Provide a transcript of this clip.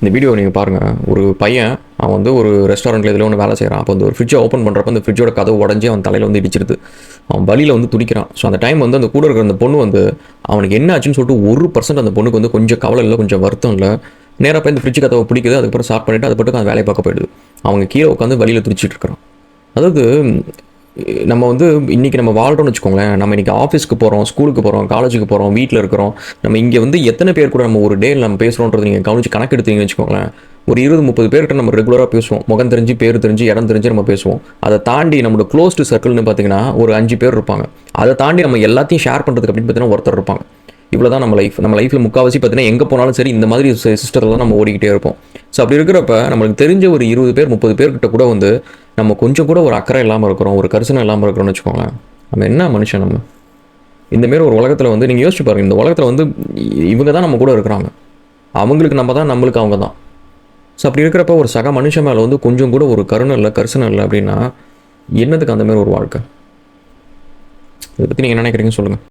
இந்த வீடியோ நீங்கள் பாருங்கள். ஒரு பையன் அவன் வந்து ஒரு ரெஸ்டாரண்ட்டில் இதில் ஒன்று வேலை செய்கிறான். அப்போ வந்து ஒரு ஃப்ரிட்ஜை ஓப்பன் பண்ணுறப்ப அந்த ஃப்ரிட்ஜோட கதவு உடஞ்சி அவன் தலையில் வந்து இடிச்சிருது. அவன் வலியில் வந்து துடிக்கிறான். ஸோ அந்த டைம் வந்து அந்த கூட இருக்கிற அந்த பொண்ணு வந்து அவனுக்கு என்ன ஆச்சுன்னு சொல்லிட்டு 1% அந்த பொண்ணுக்கு வந்து கொஞ்சம் கவலை இல்லை, கொஞ்சம் வருத்தம் இல்லை. நேராக போய் இந்த ஃப்ரிட்ஜ் கதவை பிடிக்குது. அதுக்கப்புறம் ஸ்டார்ட் பண்ணிவிட்டு அது பாட்டுக்கு அந்த வேலையை பார்க்க போயிடுது. அவங்க கீழே உட்காந்து வலியில் துடிச்சிட்டு இருக்கிறான். அதாவது நம்ம வந்து இன்றைக்கி நம்ம வாழ்கிறோம்னு வச்சுக்கோங்களேன். நம்ம இன்றைக்கி ஆஃபீஸ்க்கு போகிறோம், ஸ்கூலுக்கு போகிறோம், காலேஜுக்கு போகிறோம், வீட்டில் இருக்கிறோம். நம்ம இங்கே வந்து எத்தனை பேர் கூட நம்ம ஒரு டேயில் நம்ம பேசுகிறோன்றது நீங்கள் கவனிச்சு கணக்கு எடுத்தீங்கன்னு வச்சுக்கோங்களேன். ஒரு 20-30 பேர்கிட்ட நம்ம ரெகுலராக பேசுவோம். முகம் தெரிஞ்சு, பேர் தெரிஞ்சு, இடம் தெரிஞ்சு நம்ம பேசுவோம். அதை தாண்டி நம்மளோட க்ளோஸ்டு சர்க்கிள்னு பார்த்தீங்கன்னா ஒரு 5 பேர் இருப்பாங்க. அதை தாண்டி நம்ம எல்லாத்தையும் ஷேர் பண்ணுறதுக்கு அப்படின்னு பார்த்தீங்கன்னா ஒருத்தர் இருப்பாங்க. இவ்வளோ தான் நம்ம லைஃப். நம்ம லைஃப்பில் முக்கால்வாசி பார்த்தீங்கன்னா எங்கே போனாலும் சரி இந்த மாதிரி சிஸ்டத்தில் தான் நம்ம ஓடிக்கிட்டே இருப்போம். ஸோ அப்படி இருக்கிறப்ப நம்மளுக்கு தெரிஞ்ச ஒரு 20 பேர் 30 பேர்கிட்ட கூட வந்து நம்ம கொஞ்சம் கூட ஒரு அக்கறை இல்லாமல் இருக்கிறோம், ஒரு கரிசனம் இல்லாமல் இருக்கிறோம்னு வச்சுக்கோங்களேன். நம்ம என்ன மனுஷன் நம்ம? இந்தமாரி ஒரு உலகத்தில் வந்து நீங்கள் யோசிச்சு பாருங்கள். இந்த உலகத்தில் வந்து இவங்க தான் நம்ம கூட இருக்கிறாங்க. அவங்களுக்கு நம்ம தான், நம்மளுக்கு அவங்க தான். ஸோ அப்படி இருக்கிறப்ப ஒரு சக மனுஷன் மேலே வந்து கொஞ்சம் கூட ஒரு கருணை இல்லை, கரிசனம் இல்லை அப்படின்னா என்னதுக்கு அந்தமாரி ஒரு வாழ்க்கை? இதை பற்றி நீங்கள் என்ன நினைக்கிறீங்கன்னு சொல்லுங்கள்.